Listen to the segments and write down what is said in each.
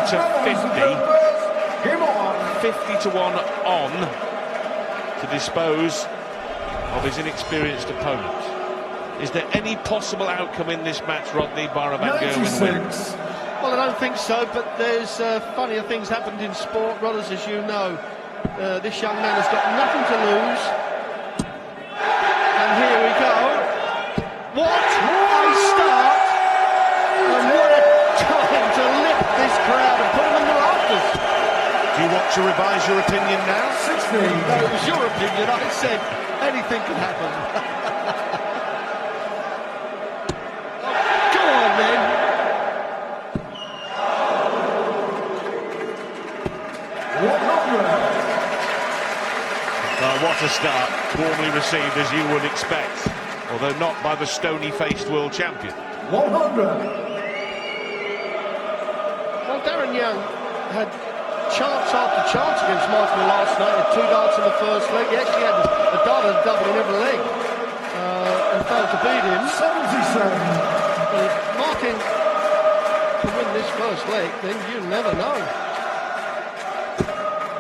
to 50 to 1 on to dispose of his inexperienced opponent. Is there any possible outcome in this match, Rodney, bar a Van Gerwen win? Well, I don't think so, but there's funnier things happened in sport, Rodders, as you know. This young man has got nothing to lose. And here we go. What a start! And what a time to lift this crowd and put them in the rafters. Do you want to revise your opinion now? 16. No, it was your opinion. I said anything can happen. Go on, then. What a start, warmly received as you would expect, although not by the stony-faced world champion. 100. Well, Darren Young had chance after chance against Michael last night. He had 2 darts in the first leg. He actually had a dart and a double in every leg and failed to beat him. 77. If Martin can win this first leg, then you never know.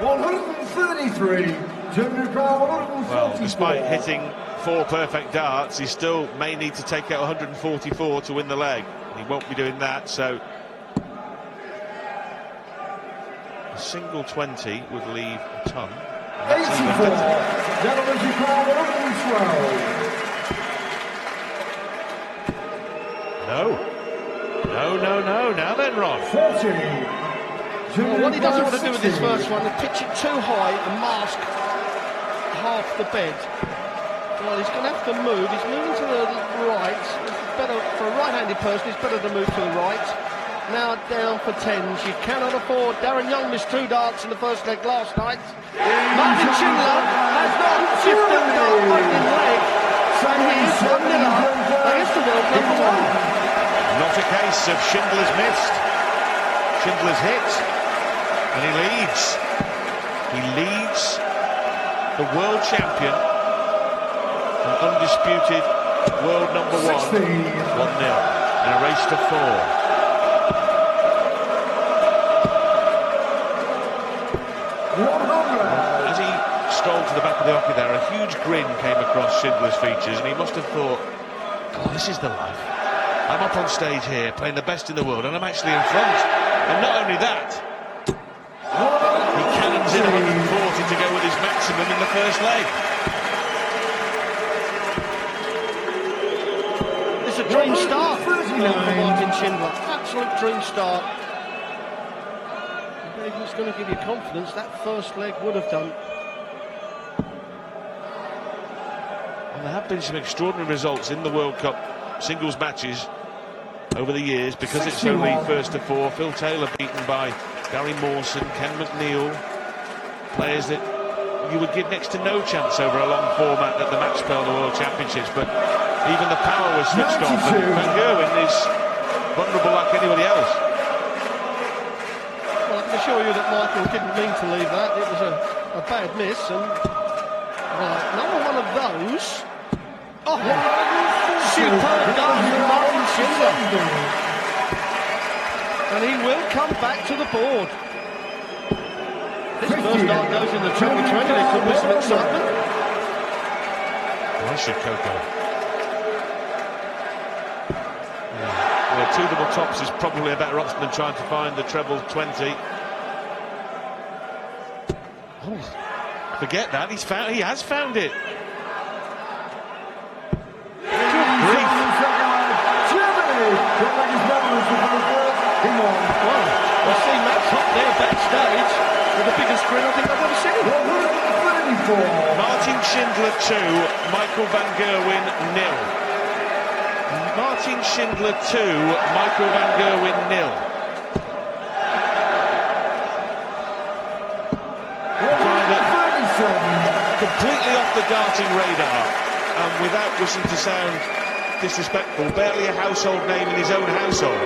133. Well, despite hitting 4 perfect darts, he still may need to take out 144 to win the leg. He won't be doing that, so a single 20 would leave a ton. 84. Gentlemen, you call 112. No. Now then, Ron. 40. Well, what he doesn't want to do with this first one is pitch it too high and mask half the bed. Well, he's going to have to move. He's moving to the right. It's better for a right-handed person. It's better to move to the right. Now down for 10s. You cannot afford. Darren Young missed 2 darts in the first leg last night. Martin Schindler has not 15 dart opening leg, and he is 1-0 against the world number 1. Not a case of Schindler's missed. Schindler's hit, and he leads. He leads the world champion, an undisputed world number 1, 1-0 in a race to 4. As he strolled to the back of the hockey there, a huge grin came across Schindler's features, and he must have thought, God, this is the life. I'm up on stage here, playing the best in the world, and I'm actually in front. And not only that, he cannons in 140 to go with his maximum in the first leg. It's a dream start for Martin Schindler. Absolute dream start. If it's going to give you confidence, that first leg would have done. And there have been some extraordinary results in the World Cup singles matches over the years, because it's only first to 4. Phil Taylor beaten by Gary Mawson, Ken McNeil, players that you would give next to no chance over a long format at the match play of the World Championships, but even the power was switched off, and Van Gerwen is vulnerable like anybody else. Well, I can assure you that Michael didn't mean to leave that. It was a bad miss, and another one of those. Oh, superb dart from Martin Schindler. And he will come back to the board. This first dart goes in the treble 20. There could be some excitement. Why should Coco? Well, 2 double tops is probably a better option than trying to find the treble 20. Oh, forget that. He has found it. Well, I see Matt Top there backstage with the biggest grin I think I've ever seen. Martin Schindler 2, Michael Van Gerwen 0. Martin Schindler 2, Michael Van Gerwen 0. Completely off the darting radar, and without wishing to sound disrespectful, barely a household name in his own household.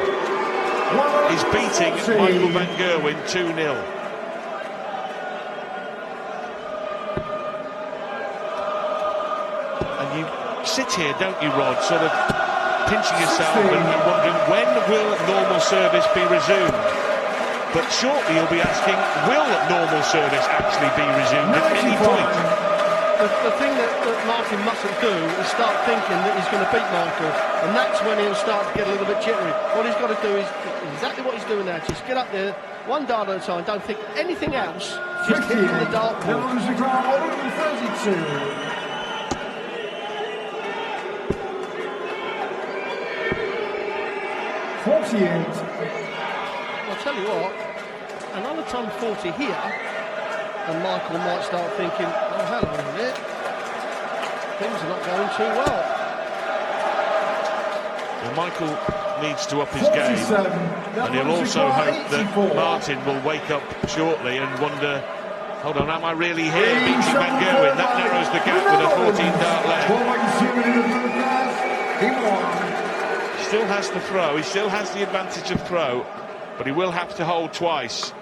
He's beating Michael Van Gerwen 2-0. And you sit here, don't you, Rod, sort of pinching yourself and wondering, when will normal service be resumed? But shortly you'll be asking, will normal service actually be resumed at any point? The thing that Martin mustn't do is start thinking that he's going to beat Michael, and that's when he'll start to get a little bit jittery. What he's got to do is exactly what he's doing now. Just get up there, one dart at a time, don't think anything else, just hit the dartboard. 132. 48. I'll tell you what, another ton 40 here, and Michael might start thinking, oh, hang on a minute, things are not going too well. Well, Michael needs to up his game, and he'll also hope that Martin will wake up shortly and wonder, hold on, am I really here beating Van Gerwen? That narrows the gap with a 14-dart leg. He still has the throw, he still has the advantage of throw, but he will have to hold twice.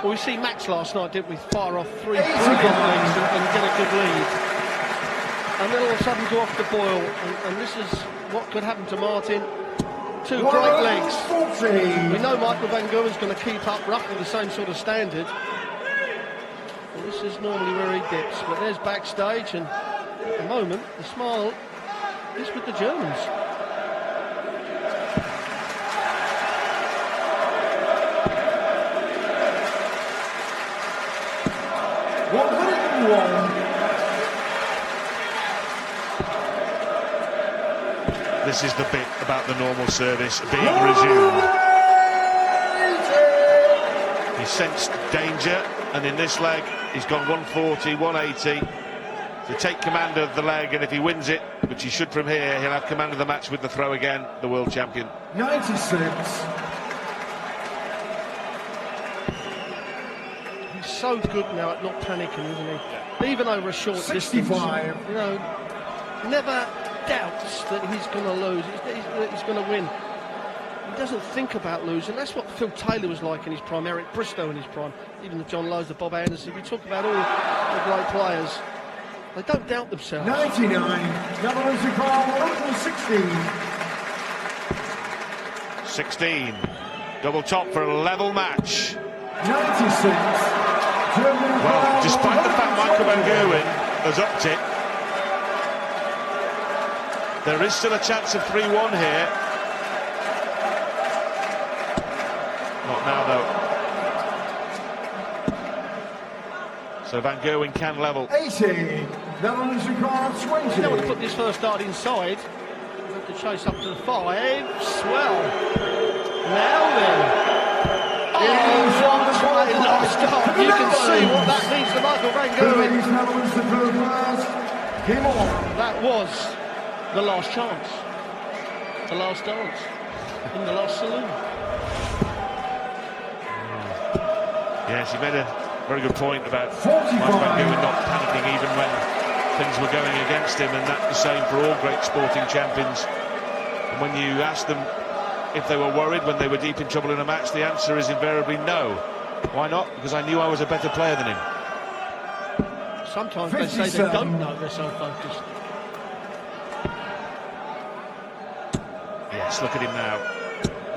Well, we see Max last night, didn't we? Fire off 3 brilliant legs and get a good lead. And then all of a sudden go off the boil, and this is what could happen to Martin. 2 great legs. We know Michael Van Gerwen's going to keep up roughly the same sort of standard. And this is normally where he dips, but there's backstage, and at the moment, the smile is with the Germans. This is the bit about the normal service being resumed. He sensed danger, and in this leg he's gone 140, 180 to take command of the leg, and if he wins it, which he should from here, he'll have command of the match with the throw again, the world champion. 96. He's so good now at not panicking, isn't he? Even over a short 65. distance. You know, never doubts that he's going to lose, he's going to win. He doesn't think about losing. That's what Phil Taylor was like in his prime, Eric Bristow in his prime, even the John Lowe's, the Bob Anderson. We talk about all the great players. They don't doubt themselves. 99. Netherlands require 16. 16. Double top for a level match. 96. Well, despite the fact Michael Van Gerwen has upped it, there is still a chance of 3-1 here. Not now, though. So Van Gerwen can level. 80. Netherlands require 20. He don't want to put this first dart inside. He'll have to chase up to the 5. Swell. Now then. Oh, what a last dart. You can see what that means to Michael Van Gerwen. Netherlands to third first. Came on. That was the last chance, the last dance, in the last saloon. Yes, he made a very good point about Michael Van Gerwen not panicking even when things were going against him, and that's the same for all great sporting champions. And when you ask them if they were worried when they were deep in trouble in a match, the answer is invariably no. Why not? Because I knew I was a better player than him. Sometimes they say they don't know, they're so focused. Yes, look at him now.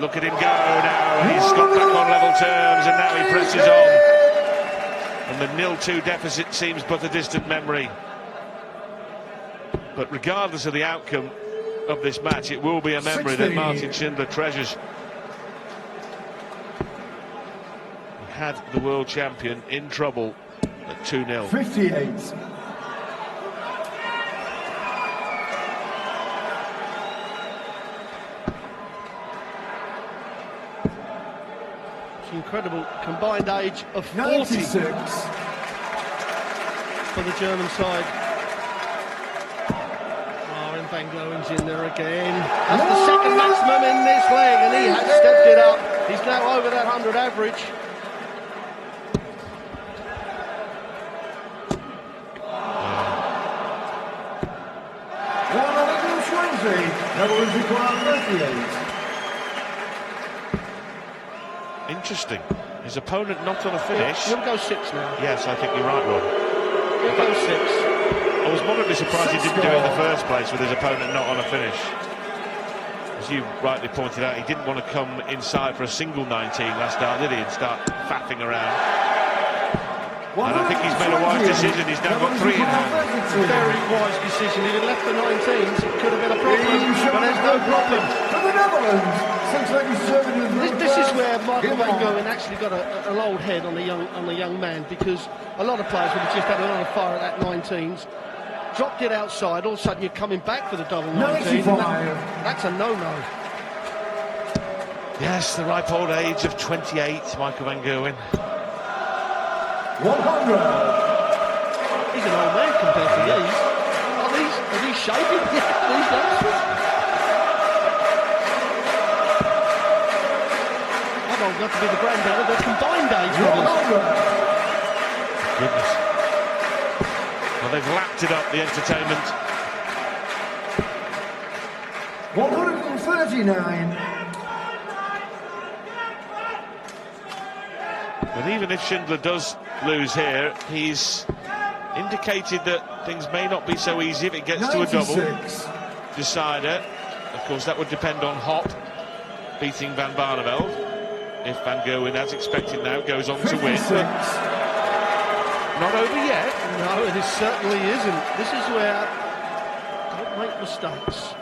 Look at him go now. He's got back on level terms, and now he presses on. And the 0-2 deficit seems but a distant memory. But regardless of the outcome of this match, it will be a memory that Martin Schindler treasures. He had the world champion in trouble at 2-0. 58. Incredible combined age of 40 96. for the German side. Oh, and Van Gerwen's in there again. That's the second maximum in this leg, and he has stepped it up. He's now over that 100 average. Netherlands require 38. Interesting. His opponent not on a finish. He'll go 6 now. Yes, I think you're right, Ron. He'll go 6. I was moderately surprised he didn't do it in the first place with his opponent not on a finish. as you rightly pointed out, he didn't want to come inside for a single 19 last start, did he, and start faffing around. And I think he's made a wise decision. He's now got 3 in hand. Very wise decision. If he'd left the 19s, it could have been a problem, but there's no problem. For the Netherlands, 687. This is where Michael van Gerwen actually got an old head on the young man, because a lot of players would have just had a lot of fire at that 19s, dropped it outside. All of a sudden, you're coming back for the double 19. That's a no-no. Yes, the ripe old age of 28, Michael van Gerwen. 100. He's an old man compared to these. Are these shaking? Yeah, these youngsters. I've all got to be the granddad of the combined age brothers. Goodness. Well, they've lapped it up, the entertainment. 139. But even if Schindler does lose here, he's indicated that things may not be so easy if it gets 96. To a double decider. Of course, that would depend on Hop beating Van Barneveld. If Van Gerwen, as expected now, goes on 56. To win. Not over yet. No, it certainly isn't. This is where don't make mistakes.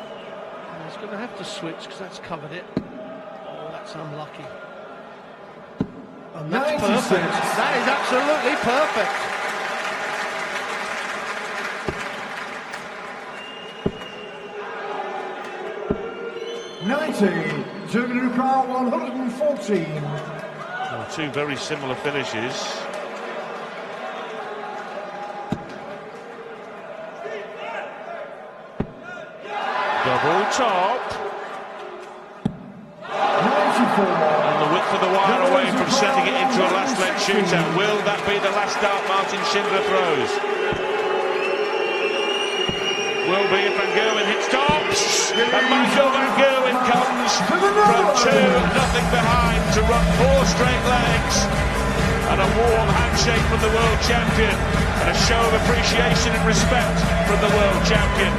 And he's going to have to switch because that's covered it. Oh, that's unlucky. And that's 96. perfect. That is absolutely perfect. Germany require 114. Well, 2 very similar finishes. Double top. 94. And the width of the wire away from setting it into a last leg shootout. Will that be the last start Martin Schindler throws? Will be if Van Gerwen hits tops. And Michael van Gerwen comes from 2-0 behind to run 4 straight legs. And a warm handshake from the world champion. And a show of appreciation and respect from the world champion.